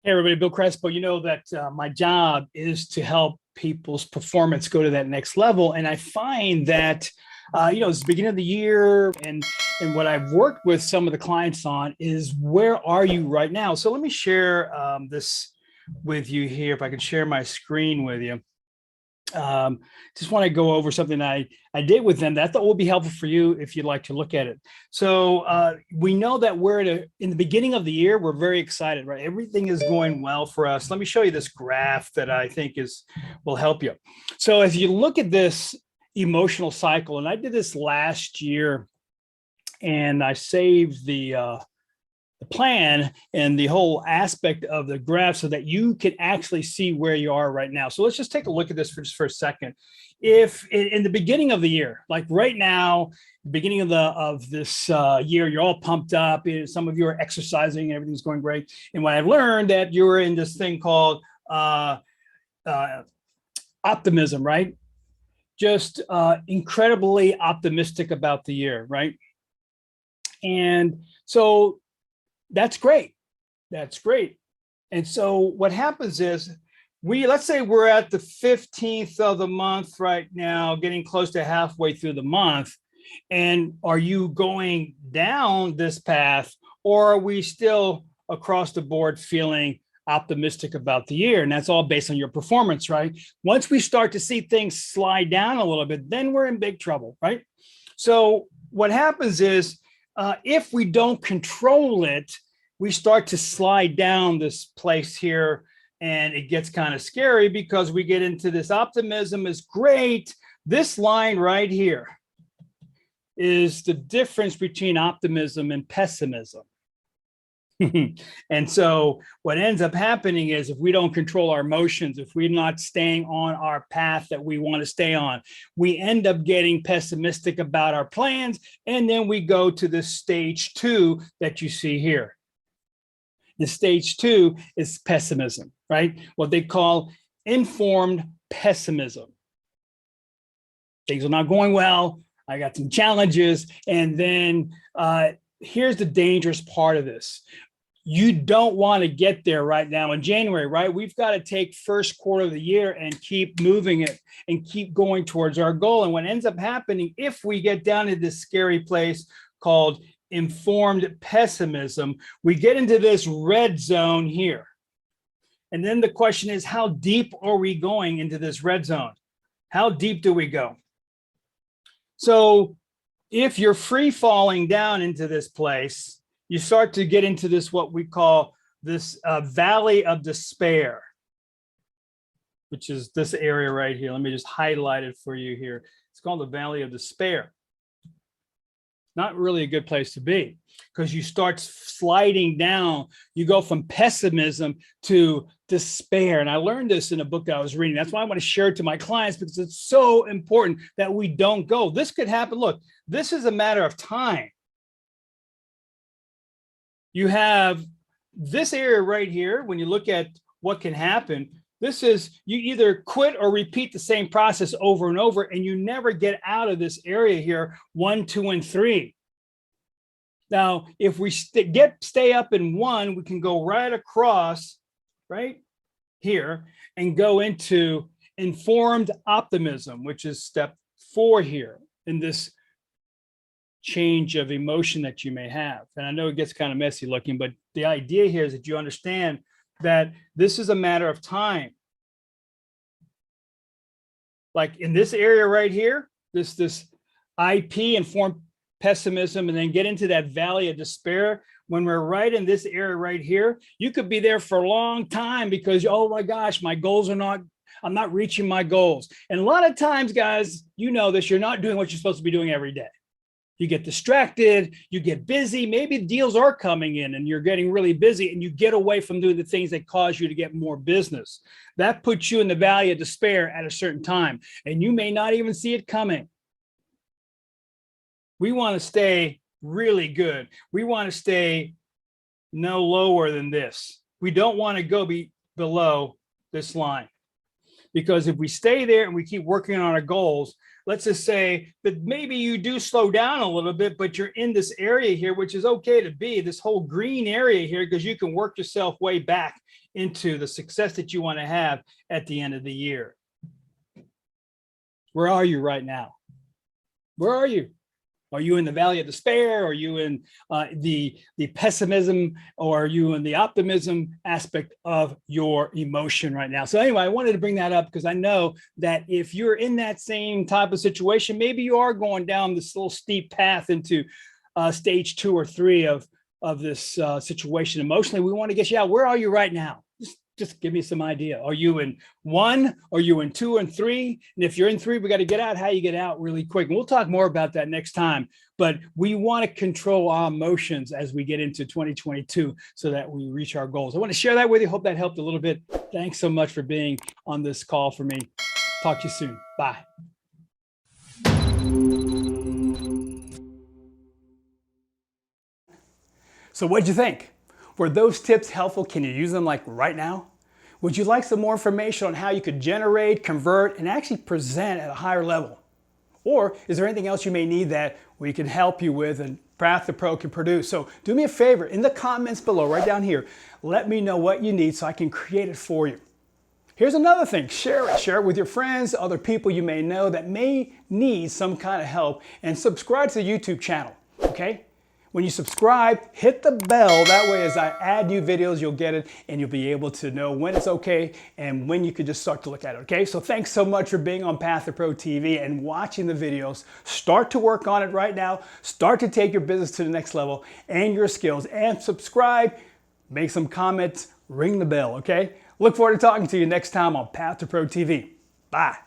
Hey everybody, Bill Crespo. You know that my job is to help people's performance go to that next level. And I find that, it's the beginning of the year and what I've worked with some of the clients on is where are you right now? So let me share this with you here. If I can share my screen with you. Um, just want to go over something I did with them that I thought would be helpful for you if you'd like to look at it. So we know that we're in the beginning of the year. We're very excited, right? Everything is going well for us. Let me show you this graph that I think will help you. So as you look at this emotional cycle, and I did this last year, and I saved the plan and the whole aspect of the graph so that you can actually see where you are right now. So let's just take a look at this for a second. If in the beginning of the year, like right now, beginning of this year, you're all pumped up, some of you are exercising, everything's going great. And what I've learned that you're in this thing called optimism, right? Just incredibly optimistic about the year, right? And so that's great. That's great. And so what happens is let's say we're at the 15th of the month right now, getting close to halfway through the month. And are you going down this path, or are we still across the board feeling optimistic about the year? And that's all based on your performance, right? Once we start to see things slide down a little bit, then we're in big trouble, right? So what happens is, if we don't control it, we start to slide down this place here, and it gets kind of scary because we get into this optimism is great. This line right here is the difference between optimism and pessimism. And so what ends up happening is if we don't control our emotions, if we're not staying on our path that we want to stay on, we end up getting pessimistic about our plans. And then we go to this stage 2 that you see here. The stage 2 is pessimism, right? What they call informed pessimism. Things are not going well. I got some challenges. And then here's the dangerous part of this. You don't want to get there right now in January, right? We've got to take first quarter of the year and keep moving it and keep going towards our goal. And what ends up happening, if we get down to this scary place called informed pessimism, we get into this red zone here. And then the question is, how deep are we going into this red zone? How deep do we go? So if you're free falling down into this place, you start to get into this, what we call this valley of despair, which is this area right here. Let me just highlight it for you here. It's called the valley of despair. Not really a good place to be, because you start sliding down. You go from pessimism to despair. And I learned this in a book that I was reading. That's why I want to share it to my clients, because it's so important that we don't go. This could happen. Look, this is a matter of time. You have this area right here. When you look at what can happen, this is, you either quit or repeat the same process over and over, and you never get out of this area here, 1, 2, and 3. Now, if we stay up in 1, we can go right across right here and go into informed optimism, which is step 4 here in this change of emotion that you may have. And I know it gets kind of messy looking, but the idea here is that you understand that this is a matter of time. Like in this area right here, this IP, informed pessimism, and then get into that valley of despair. When we're right in this area right here, you could be there for a long time because, oh my gosh, my goals are not, I'm not reaching my goals. And a lot of times, guys, you know this, you're not doing what you're supposed to be doing every day. You get distracted, you get busy, maybe deals are coming in and you're getting really busy, and you get away from doing the things that cause you to get more business. That puts you in the valley of despair at a certain time, and you may not even see it coming. We want to stay really good. We want to stay no lower than this. We don't want to go below this line. Because if we stay there and we keep working on our goals, let's just say that maybe you do slow down a little bit, but you're in this area here, which is okay to be, this whole green area here, because you can work yourself way back into the success that you want to have at the end of the year. Where are you right now? Where are you? Are you in the valley of despair? Are you in the pessimism, or are you in the optimism aspect of your emotion right now? So anyway, I wanted to bring that up because I know that if you're in that same type of situation, maybe you are going down this little steep path into stage 2 or 3 of this situation emotionally. We want to get you out. Where are you right now? Just give me some idea. Are you in 1? Are you in 2 and 3? And if you're in 3, we got to get out. How you get out really quick. And we'll talk more about that next time. But we want to control our emotions as we get into 2022 so that we reach our goals. I want to share that with you. Hope that helped a little bit. Thanks so much for being on this call for me. Talk to you soon. Bye. So what'd you think? Were those tips helpful? Can you use them like right now? Would you like some more information on how you could generate, convert, and actually present at a higher level? Or is there anything else you may need that we can help you with and Path to Pro can produce? So do me a favor, in the comments below, right down here, let me know what you need so I can create it for you. Here's another thing, share it. Share it with your friends, other people you may know that may need some kind of help, and subscribe to the YouTube channel, okay? When you subscribe, hit the bell. That way, as I add new videos, you'll get it and you'll be able to know when it's okay and when you could just start to look at it, okay? So thanks so much for being on Path to Pro TV and watching the videos. Start to work on it right now. Start to take your business to the next level and your skills. And subscribe, make some comments, ring the bell, okay? Look forward to talking to you next time on Path to Pro TV. Bye.